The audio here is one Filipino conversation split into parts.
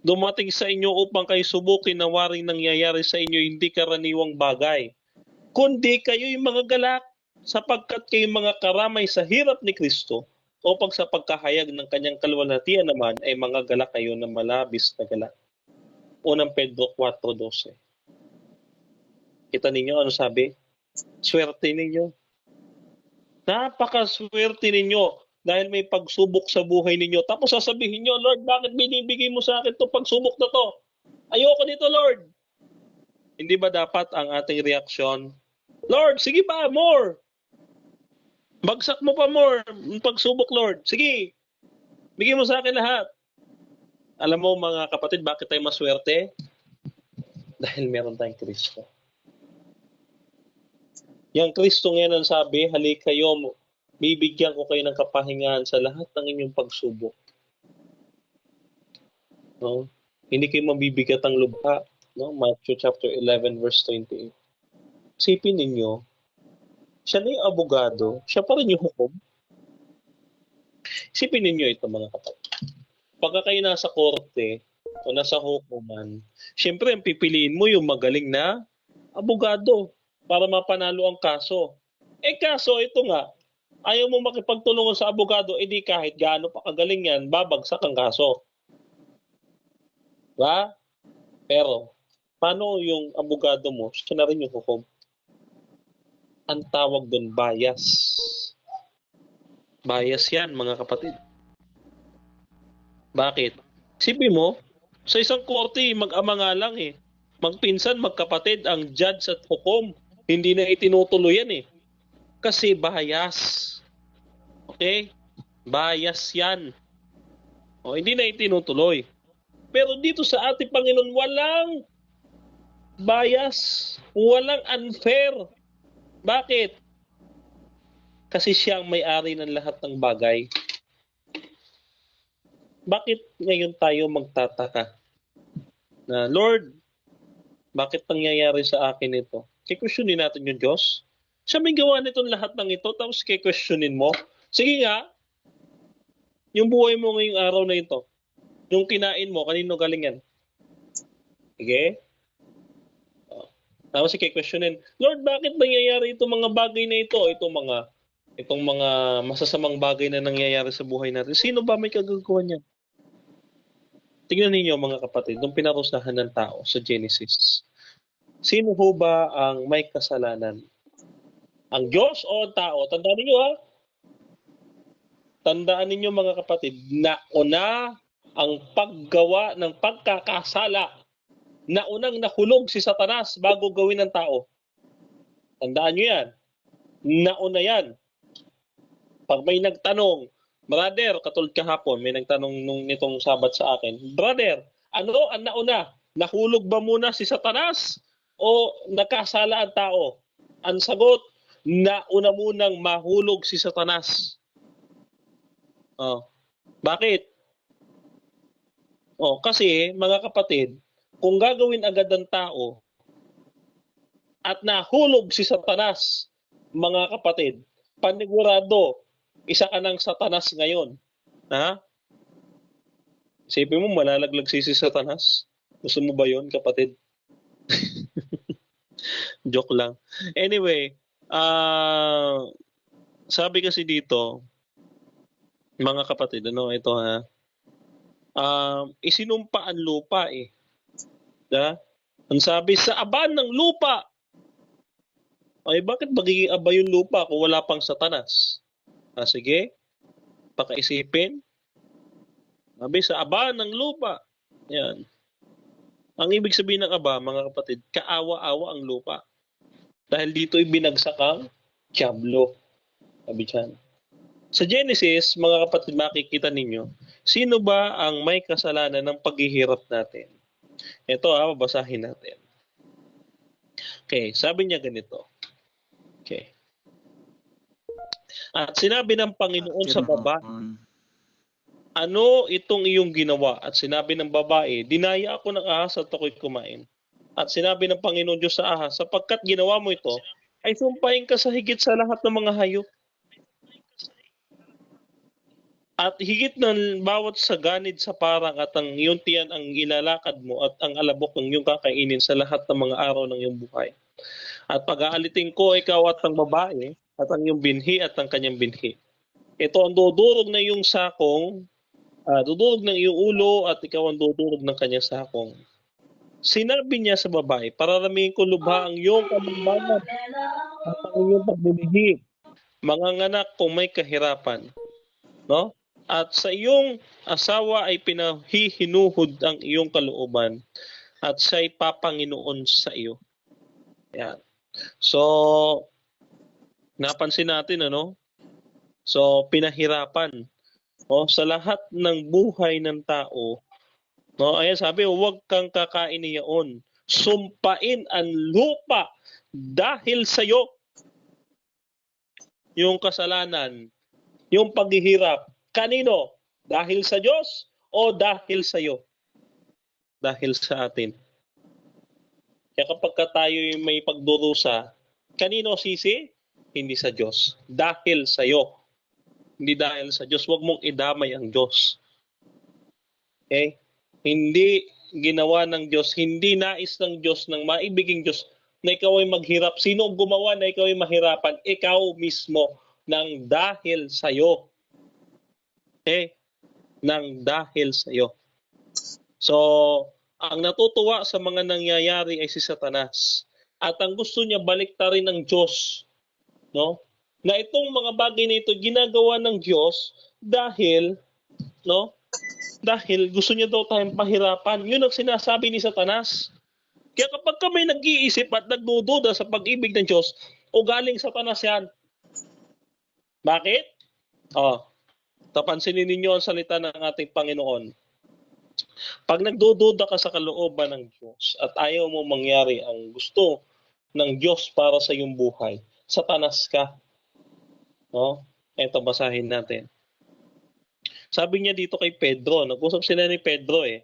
dumating sa inyo upang kayo subukin na waring nangyayari sa inyo hindi karaniwang bagay. Kundi kayo'y mga galak, sapagkat kayo mga karamay sa hirap ni Kristo, upang sa pagkahayag ng kanyang kaluwalhatian naman ay mga galak kayo na malabis na galak. Unang Pedro 4:12. Kita ninyo ano sabi? Swerte ninyo. Napakaswerte ninyo dahil may pagsubok sa buhay ninyo. Tapos sasabihin nyo, Lord, bakit binibigay mo sa akin itong pagsubok na to? Ayoko nito, Lord. Hindi ba dapat ang ating reaksyon, Lord, sige pa, more. Bagsak mo pa more, pagsubok, Lord. Sige, bigyan mo sa akin lahat. Alam mo mga kapatid, bakit tayo maswerte? Dahil meron tayong Kristo. Yang Kristo ngayon ang sabi, halika kayo, bibigyan ko kayo ng kapahingahan sa lahat ng inyong pagsubok. No? Hindi kayo mabibigat ang lubha. No? Matthew chapter 11 verse 28. Isipin ninyo, siya na yung abogado, siya pa rin yung hukom. Isipin ninyo ito mga kapatid. Pagka kayo nasa korte o nasa hukuman, siyempre ang pipiliin mo yung magaling na abogado para mapanalo ang kaso. Kaso ito nga, ayaw mo makipagtulungan sa abogado, edi kahit gaano pa kagaling yan, babagsak ang kaso. Diba? Pero, paano yung abogado mo? Siya na rin yung hukom. Ang tawag doon, bias. Bias yan, mga kapatid. Bakit? Isipin mo, sa isang korte, mag-ama nga lang eh. Magpinsan, magkapatid, ang judge at hukom. Hindi na itinutuloy yan eh. Kasi bias. Okay? Bias yan. O, hindi na itinutuloy. Pero dito sa ating Panginoon, walang bias. Walang unfair. Bakit? Kasi siya ang may-ari ng lahat ng bagay. Bakit ngayon tayo magtataka na, Lord, bakit nangyayari sa akin ito? Kikwestiyonin natin yung Diyos. Siya may gawa nitong lahat ng ito, tapos kikwestiyonin mo. Sige nga, yung buhay mo ngayong araw na ito, yung kinain mo, kanino galing yan? Sige? Tapos kikwestiyonin, Lord, bakit nangyayari itong mga bagay na ito? Itong mga masasamang bagay na nangyayari sa buhay natin. Sino ba may kagagawa niyan? Tingnan ninyo mga kapatid, nung pinarusahan ng tao sa Genesis, sino ho ba ang may kasalanan? Ang Diyos o ang tao? Tandaan ninyo ha? Tandaan ninyo mga kapatid, nauna ang paggawa ng pagkakasala. Naunang nahulog si Satanas bago gawin ng tao. Tandaan nyo yan. Nauna yan. Pag may nagtanong, brother, katulad kahapon, may nagtanong nitong Sabat sa akin, brother, ano ang nauna? Nahulog ba muna si Satanas o nakasala ang tao? Ang sagot, nauna munang mahulog si Satanas. Bakit? Kasi mga kapatid, kung gagawin agad ng tao at nahulog si Satanas, mga kapatid, panigurado, isa ka ng Satanas ngayon. Ha? Isipin mo, malalaglag si Satanas. Gusto mo ba yun, kapatid? Joke lang. Anyway, sabi kasi dito, mga kapatid, ito ha, isinumpa ang lupa eh. Ha? Ang sabi, sa aba ng lupa. Ay, bakit magiging aba yung lupa kung wala pang Satanas? Sige, pakaisipin. Sabi, sa aba ng lupa. Yan. Ang ibig sabihin ng aba, mga kapatid, kaawa-awa ang lupa. Dahil dito ibinagsak ang Diablo. Sabi dyan. Sa Genesis, mga kapatid, makikita ninyo, sino ba ang may kasalanan ng paghihirap natin? Ito babasahin natin. Okay, sabi niya ganito. Okay. At sinabi ng Panginoon sa babae, ano itong iyong ginawa? At sinabi ng babae, dinaya ako ng ahas at ako'y kumain. At sinabi ng Panginoon Diyos sa ahas, sapagkat ginawa mo ito, ay sumpahin ka sa higit sa lahat ng mga hayop. At higit ng bawat saganid sa parang at ang iyong tiyan ang ilalakad mo at ang alabok ng iyong kakainin sa lahat ng mga araw ng iyong buhay. At pag-aalitin ko ikaw at ang babae at ang iyong binhi at ang kanyang binhi. Ito ang dudurog na iyong sakong, dudurog ng iyong ulo at ikaw ang dudurog ng kanyang sakong. Sinabi niya sa babae, pararamihin ko lubha ang iyong kamangmangan at ang iyong pagbibighi. Manganganak kung may kahirapan. No? At sa iyong asawa ay pinahihinuhod ang iyong kalooban at siya'y papanginoon sa iyo. Yan. So, napansin natin, ano? So, pinahirapan. No? Sa lahat ng buhay ng tao, no? Ayan sabi, huwag kang kakain niyaon. Sumpain ang lupa dahil sa iyo. Yung kasalanan, yung paghihirap, kanino? Dahil sa Diyos o dahil sa iyo? Dahil sa atin. Kaya kapag tayo may pagdurusa, kanino sisi? Hindi sa Diyos. Dahil sa iyo. Hindi dahil sa Diyos. Huwag mong idamay ang Diyos. Okay? Hindi ginawa ng Diyos, hindi nais ng Diyos, ng maibiging Diyos, na ikaw ay maghirap. Sino gumawa na ikaw ay mahirapan? Ikaw mismo. Nang dahil sa iyo. Okay? Nang dahil sa iyo. So, ang natutuwa sa mga nangyayari ay si Satanas. At ang gusto niya baliktarin ng Diyos, no? Na itong mga bagay na ito ginagawa ng Diyos dahil, no? Dahil gusto niya daw tayong pahirapan. Yun ang sinasabi ni Satanas. Kaya kapag kami nag-iisip at nagdududa sa pag-ibig ng Diyos, o galing Satanas yan. Bakit? Tapansinin ninyo ang salita ng ating Panginoon. Pag nagdududa ka sa kalooban ng Diyos at ayaw mo mangyari ang gusto ng Diyos para sa iyong buhay, Satanas ka. No? Ito basahin natin. Sabi niya dito kay Pedro, nag-usap sila ni Pedro eh.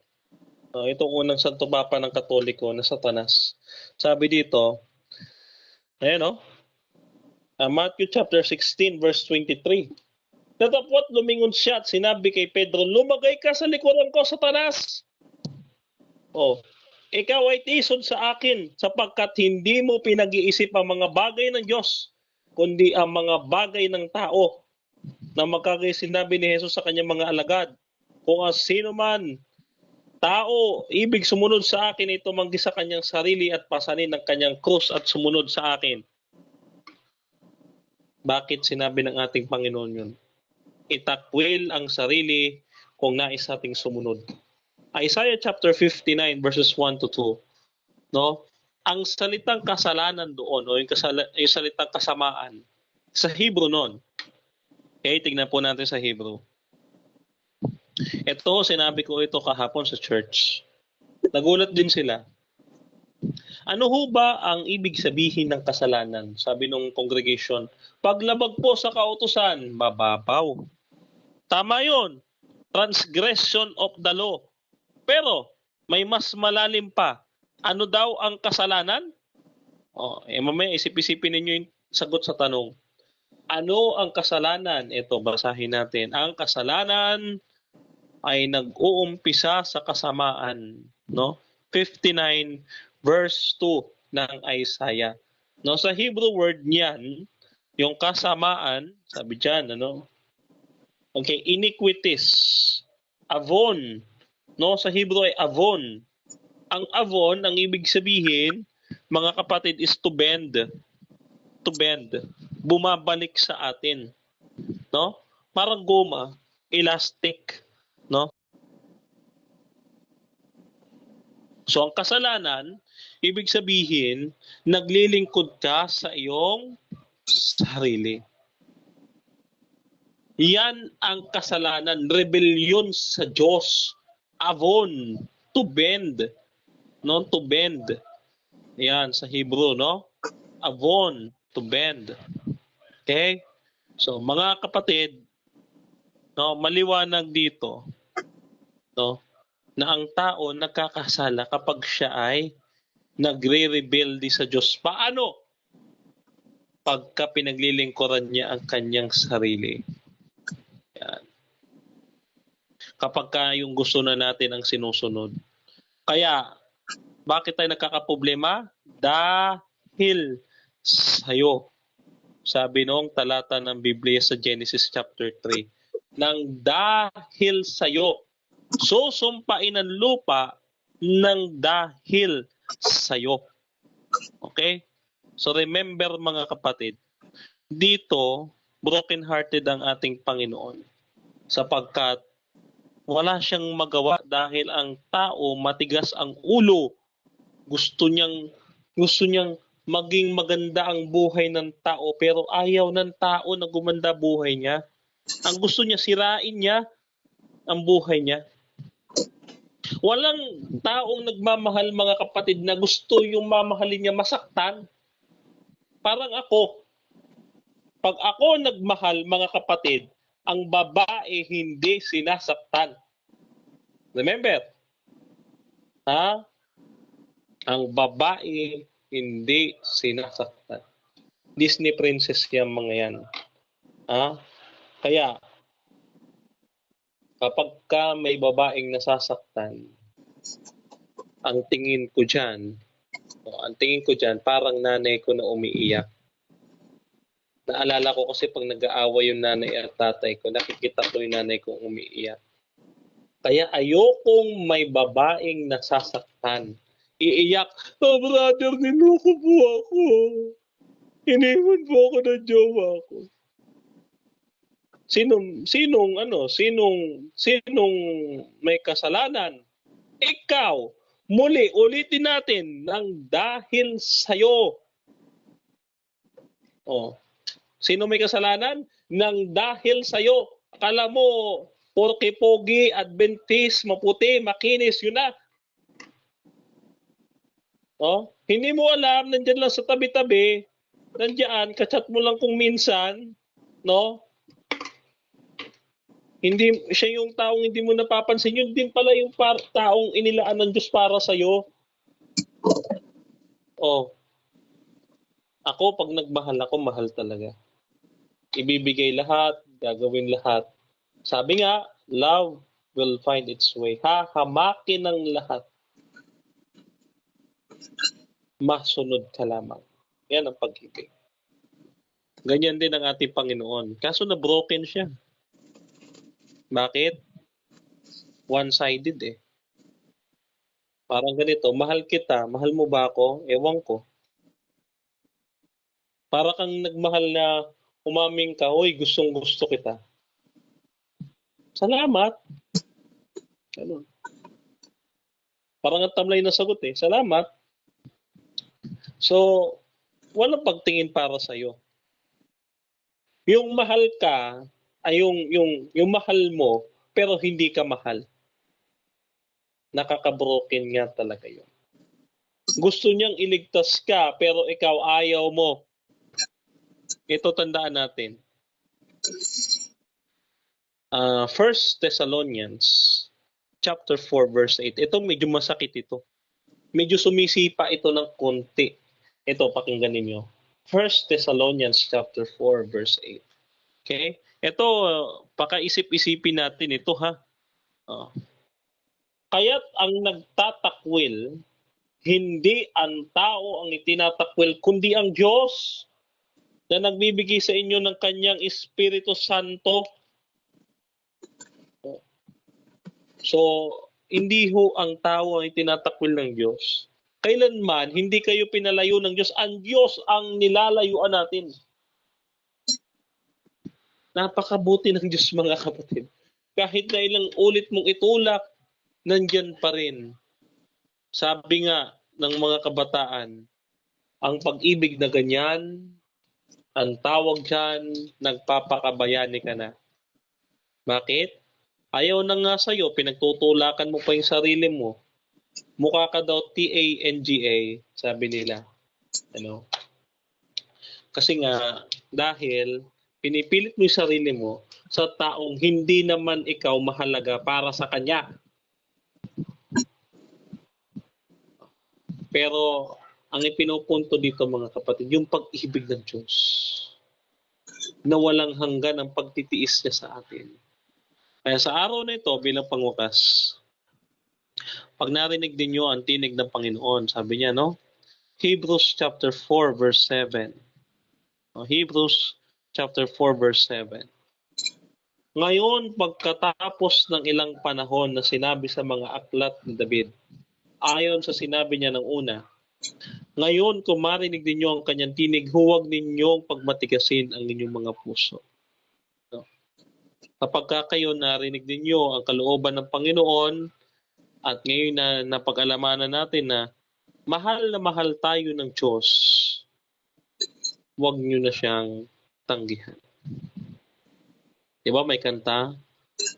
Itong unang Santo Papa ng Katoliko na Satanas. Sabi dito, ayan Matthew chapter 16 verse 23. Natapot lumingon siya at sinabi kay Pedro, lumagay ka sa likuran ko, Satanas. Ikaw ay tisod sa akin sapagkat hindi mo pinag-iisip ang mga bagay ng Diyos, kundi ang mga bagay ng tao. Na magkagay sinabi ni Jesus sa kanyang mga alagad, kung sino man tao ibig sumunod sa akin, ito manggi sa kanyang sarili at pasanin ng kanyang krus at sumunod sa akin. Bakit sinabi ng ating Panginoon yun? Itakwil ang sarili kung nais nating sumunod. Isaiah chapter 59 verses 1 to 2. No? Ang salitang kasalanan doon o yung salitang kasamaan sa Hebrew noon. Okay, tignan po natin sa Hebrew. Ito, sinabi ko ito kahapon sa church. Nagulat din sila. Ano ho ba ang ibig sabihin ng kasalanan? Sabi nung congregation, paglabag po sa kautusan, mababaw. Tama yun. Transgression of the law. Pero, may mas malalim pa. Ano daw ang kasalanan? Mamaya isip-isipin ninyo yung sagot sa tanong. Ano ang kasalanan? Ito, basahin natin. Ang kasalanan ay nag-uumpisa sa kasamaan. No? 59 verse 2 ng Isaiah. No, sa Hebrew word niyan, yung kasamaan, sabi diyan, Okay, iniquities. Avon. No, sa Hebrew ay avon. Ang avon, ang ibig sabihin, mga kapatid, is to bend. To bend. Bumabalik sa atin. No? Parang goma, elastic, no? So ang kasalanan, ibig sabihin, naglilingkod ka sa iyong sarili. Yan ang kasalanan, rebellion sa Diyos. Avon, to bend. No, to bend. Yan sa Hebrew, no? Avon, to bend. Okay? So, mga kapatid, no, maliwanag dito, no, na ang tao nagkakasala kapag siya ay nagre-rebelde sa Diyos. Paano? Pagka pinaglilingkuran niya ang kanyang sarili. Yan. kapag yung gusto na natin ang sinusunod. Kaya, bakit tayo nagkakaproblema? Dahil sa'yo. Sabi noong talata ng Biblia sa Genesis chapter 3. Nang dahil sa'yo, susumpain ang lupa ng dahil sa'yo. Okay? So remember mga kapatid, dito, broken-hearted ang ating Panginoon sapagkat wala siyang magawa dahil ang tao matigas ang ulo. Gusto niyang maging maganda ang buhay ng tao pero ayaw ng tao na gumanda buhay niya. Ang gusto niya, sirain niya ang buhay niya. Walang taong nagmamahal mga kapatid na gusto yung mamahalin niya masaktan. Parang ako, pag ako nagmahal mga kapatid, ang babae hindi sinasaktan. Remember? Ha? Ang babae hindi sinasaktan. Disney princess yung mga yan. Ha? Kaya, kapag ka may babaeng nasasaktan, ang tingin ko dyan, parang nanay ko na umiiyak. Naalala ko kasi pag nag-aaway yung nanay at tatay ko, nakikita ko yung nanay ko umiiyak. Kaya ayokong may babaeng nasasaktan. Iiyak, oh brother, niloko po ako. Iniwan po ako ng jowa ko. Sinong may kasalanan? Ikaw. Muli, ulitin natin, nang dahil sa'yo. Oh. Sino may kasalanan? Nang dahil sa'yo. Akala mo, porke pogi, Adventist, maputi, makinis, yun na. Oh, hindi mo alam, nandiyan lang sa tabi-tabi, nandiyan, kachat mo lang kung minsan, no? Hindi siya yung taong hindi mo napapansin, yun din pala yung taong inilaan ng Diyos para sa iyo. Oh. Ako pag nagmahal ako, mahal talaga. Ibibigay lahat, gagawin lahat. Sabi nga, love will find its way. Hahamakin ng lahat. Masunod ka lamang. Yan ang pag-ibig. Ganyan din ang ating Panginoon. Kaso na broken siya. Bakit? One-sided eh. Parang ganito, mahal kita, mahal mo ba ako? Ewan ko. Para kang nagmahal na umaming ka, hoy, gustong gusto kita. Salamat. Ano? Parang ang tamlay na sagot eh. Salamat. So, walang pagtingin para sa'yo. Yung mahal ka, ay yung mahal mo, pero hindi ka mahal. Nakaka-broken nga talaga yun. Gusto niyang iligtas ka, pero ikaw ayaw mo. Ito tandaan natin. 1 Thessalonians chapter 4 verse 8. Ito medyo masakit ito. Medyo sumisipa ito ng konti. Ito, pakinggan ninyo. 1 Thessalonians chapter 4 verse 8. Okay? Ito, pakaisip-isipin natin ito ha. Kaya't ang nagtatakwil, hindi ang tao ang itinatakwil, kundi ang Diyos na nagbibigay sa inyo ng kanyang Espiritu Santo. So, hindi ho ang tao ang itinatakwil ng Diyos. Kailanman, hindi kayo pinalayo ng Diyos. Ang Diyos ang nilalayuan natin. Napakabuti ng Diyos mga kapatid. Kahit na ilang ulit mong itulak, nandyan pa rin. Sabi nga ng mga kabataan, ang pag-ibig na ganyan, ang tawag dyan, nagpapakabayani ka na. Bakit? Ayaw na nga sa'yo, pinagtutulakan mo pa yung sarili mo. Mukha ka daw TANGA, sabi nila. Ano? Kasi nga, dahil pinipilit mo yung sarili mo sa taong hindi naman ikaw mahalaga para sa kanya. Pero ang ipinupunto dito mga kapatid, yung pag-ibig ng Diyos na walang hanggan ang pagtitiis niya sa atin. Kaya sa araw na ito bilang pangwakas, pag narinig ninyo ang tinig ng Panginoon, sabi niya, no? Hebrews chapter 4 verse 7. Hebrews chapter 4 verse 7. Ngayon, pagkatapos ng ilang panahon na sinabi sa mga aklat ni David, ayon sa sinabi niya ng una, ngayon kung marinig ninyo ang kanyang tinig, huwag ninyong pagmatigasin ang inyong mga puso. No? Kapag kayo narinig ninyo ang kalooban ng Panginoon, at ngayon na napag-alamanan natin na mahal tayo ng Diyos, huwag nyo na siyang tanggihan. Diba may kanta?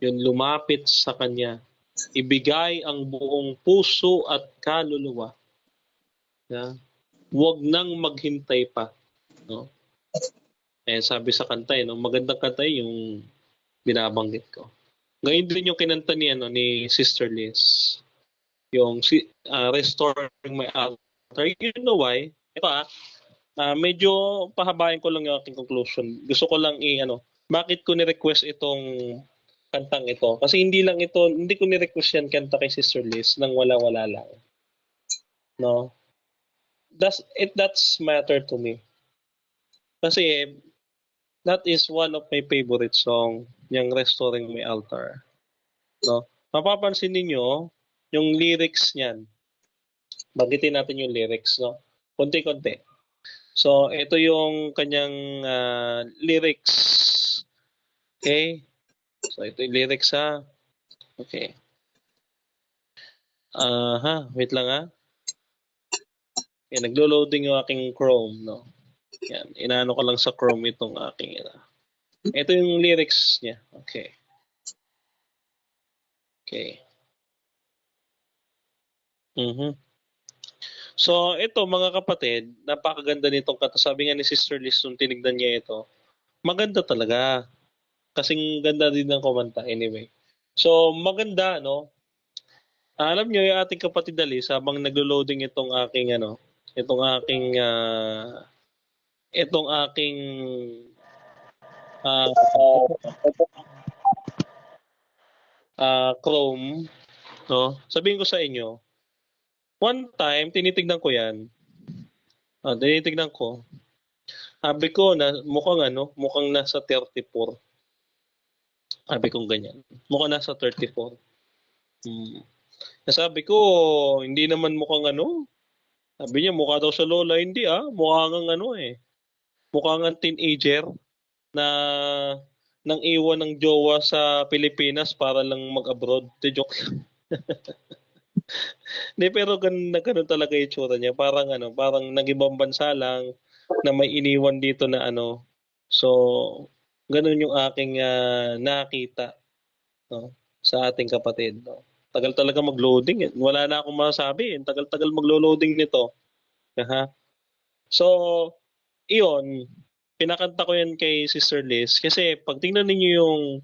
Yung lumapit sa Kanya, ibigay ang buong puso at kaluluwa. Yeah? Huwag nang maghintay pa. No? Sabi sa kanta, no? Magandang kanta yung binabanggit ko. Ngayon din yung kinanta ni Sister Liz. Yung Restoring My Altar. You know why? Ito medyo pahabain ko lang yung aking conclusion. Gusto ko lang bakit ko ni-request itong kantang ito? Kasi hindi ko ni-request yan kanta kay Sister Liz nang wala-wala lang. No? That's matter to me. Kasi that is one of my favorite song, yung Restoring My Altar. No? Mapapansin ninyo yung lyrics niyan. Bagitin natin yung lyrics, no? Konti-konti. So, ito yung kanyang lyrics. Okay? So, ito yung lyrics Okay. Wait lang Okay, naglo-loading yung aking Chrome, no? Yan, inaano ko lang sa Chrome itong aking Ito yung lyrics niya. Okay. Okay. So, ito mga kapatid, napakaganda nitong kanta. Sabi nga ni Sister Liz nung tinignan niya ito, maganda talaga. Kasing ganda din ng kumanta anyway. So, maganda, no? Alam niyo yung ating kapatid Liz, habang naglo-loading itong aking Chrome, no? Sabihin ko sa inyo, one time tinitingnan ko 'yan. Tinitingnan ko. Sabi ko na mukhang nasa 34. Sabi kong ganyan. Mukhang nasa 34. Sabi ko, hindi naman mukhang Sabi niya, mukha daw sa lola. Hindi mukha nga Mukha nga teenager na nang iwan ng jowa sa Pilipinas para lang mag-abroad. Joke lang. Hindi, pero ganun talaga yung tsura niya. Parang parang nag-ibang bansa lang na may iniwan dito na So, ganun yung aking nakita sa ating kapatid. No? Tagal talaga mag-loading. Wala na akong masabi. Tagal-tagal maglo-loading nito. So, iyon, pinakanta ko yan kay Sister Liz kasi pag tingnan niyo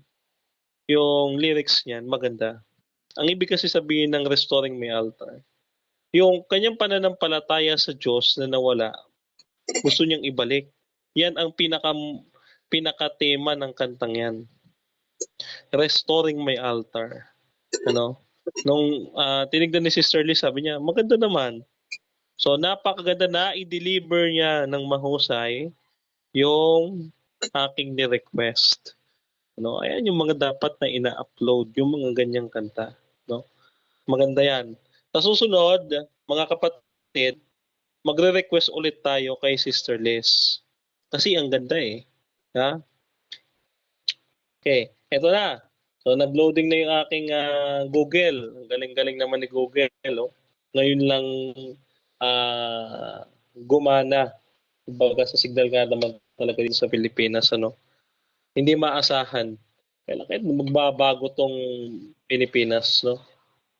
yung lyrics niyan, maganda. Ang ibig kasi sabihin ng Restoring My Altar, yung kanyang pananampalataya sa Diyos na nawala, gusto niyang ibalik. Yan ang pinaka-tema ng kantang yan. Restoring My Altar. Nung tinignan ni Sister Liz, sabi niya, maganda naman. So, napakaganda na i-deliver niya ng mahusay yung aking ni-request. Ayan yung mga dapat na ina-upload, yung mga ganyang kanta. Maganda yan. Sa susunod, mga kapatid, magre-request ulit tayo kay Sister Liz. Kasi ang ganda Okay, eto na. So, nag-loading na yung aking Google. Ang galing-galing naman ni Google. Ngayon lang gumana. Baga sa signal nga naman talaga din sa Pilipinas. Hindi maasahan. Kahit magbabago tong Pilipinas.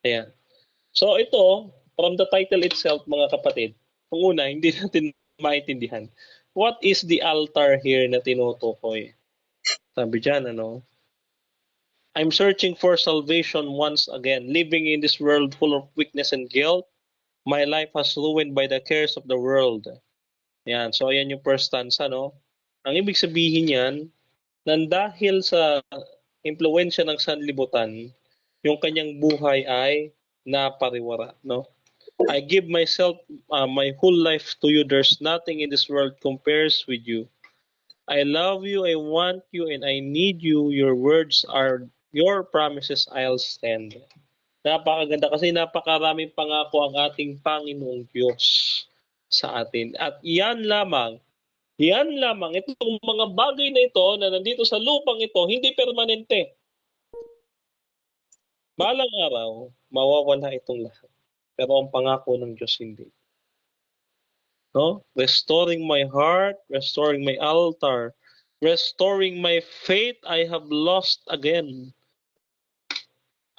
Ayan. So, ito, from the title itself, mga kapatid, kung una, hindi natin maintindihan. What is the altar here na tinutukoy? Sabi dyan, I'm searching for salvation once again, living in this world full of weakness and guilt. My life has ruined by the cares of the world. Yan. So, ayan yung first stanza, Ang ibig sabihin yan, nang dahil sa impluwensya ng sanlibutan, yung kanyang buhay ay napariwara, no? I give myself, my whole life to you. There's nothing in this world compares with you. I love you, I want you, and I need you. Your words are your promises, I'll stand. Napakaganda kasi napakaraming pangako ang ating Panginoong Diyos sa atin. At yan lamang, itong mga bagay na ito na nandito sa lupang ito, hindi permanente. Balang araw, mawawala itong lahat. Pero ang pangako ng Diyos hindi. No? Restoring my heart, restoring my altar, restoring my faith I have lost again.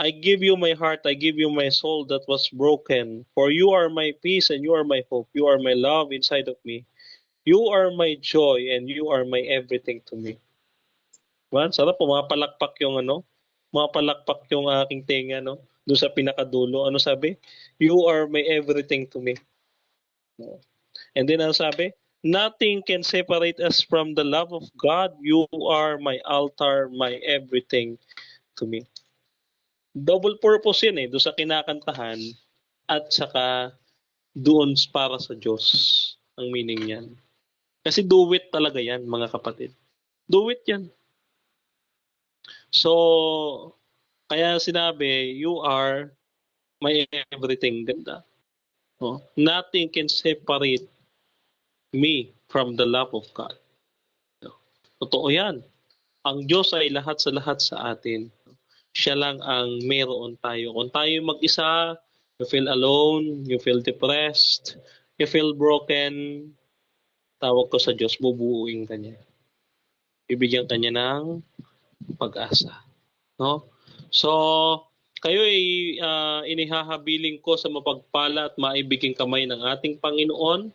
I give you my heart, I give you my soul that was broken. For you are my peace and you are my hope. You are my love inside of me. You are my joy and you are my everything to me. Man, sarap pumapalakpak yung mapalakpak yung aking tenga, no? Doon sa pinakadulo. Ano sabi? You are my everything to me. And then ano sabi? Nothing can separate us from the love of God. You are my altar, my everything to me. Double purpose yan doon sa kinakantahan at saka doon para sa Diyos ang meaning niyan. Kasi do it talaga yan, mga kapatid. Do it yan. So, kaya sinabi, you are my everything. Ganda. No? Nothing can separate me from the love of God. No? Totoo yan. Ang Diyos ay lahat sa atin. Siya lang ang meron tayo. Kung tayo mag-isa, you feel alone, you feel depressed, you feel broken, tawag ko sa Diyos, bubuuin ka niya. Bibigyan ka niya ng pag-asa. No? So, kayo ay inihahabiling ko sa mapagpala at maibiging kamay ng ating Panginoon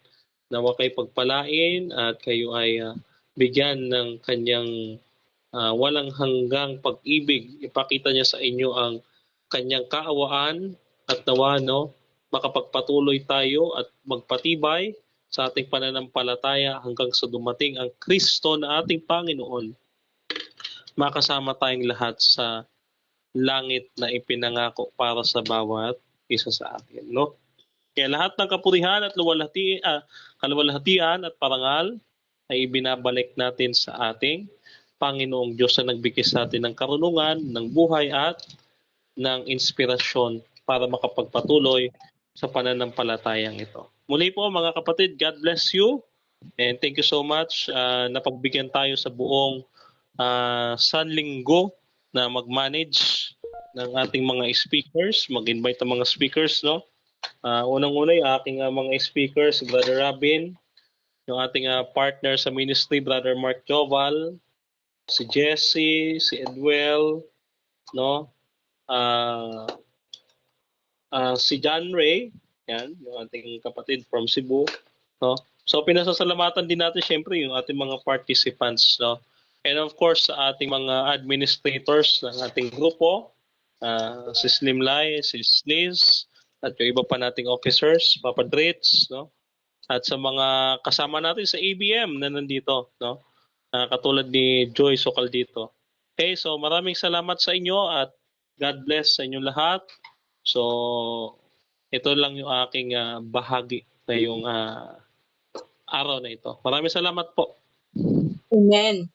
na wakay pagpalain at kayo ay bigyan ng kanyang walang hanggang pag-ibig. Ipakita niya sa inyo ang kanyang kaawaan at nawa makapagpatuloy tayo at magpatibay sa ating pananampalataya hanggang sa dumating ang Kristo na ating Panginoon. Makasama tayong lahat sa langit na ipinangako para sa bawat isa sa atin, no? Kaya lahat ng kapurihan at kaluwalhatian at parangal ay ibinabalik natin sa ating Panginoong Diyos na nagbigay sa atin ng karunungan, ng buhay at ng inspirasyon para makapagpatuloy sa pananampalatayang ito. Muli po mga kapatid, God bless you and thank you so much. Napagbigyan tayo sa buong Sanlinggo na mag-manage ng ating mga speakers, mag-invite ang mga speakers, no? Unang-una yung aking mga speakers, Brother Robin, yung ating partner sa ministry, Brother Mark Joval, si Jesse, si Edwell, no? Si John Ray, yan, yung ating kapatid from Cebu, no? So pinasasalamatan din natin syempre yung ating mga participants, no? And of course sa ating mga administrators ng ating grupo, si Slimlay, si Sliz, at yung iba pa nating officers, Papa Dritz, no? At sa mga kasama natin sa ABM na nandito, no? Katulad ni Joy Sokal dito. Okay, so maraming salamat sa inyo at God bless sa inyong lahat. So, ito lang yung aking bahagi ngayong araw na ito. Maraming salamat po. Amen.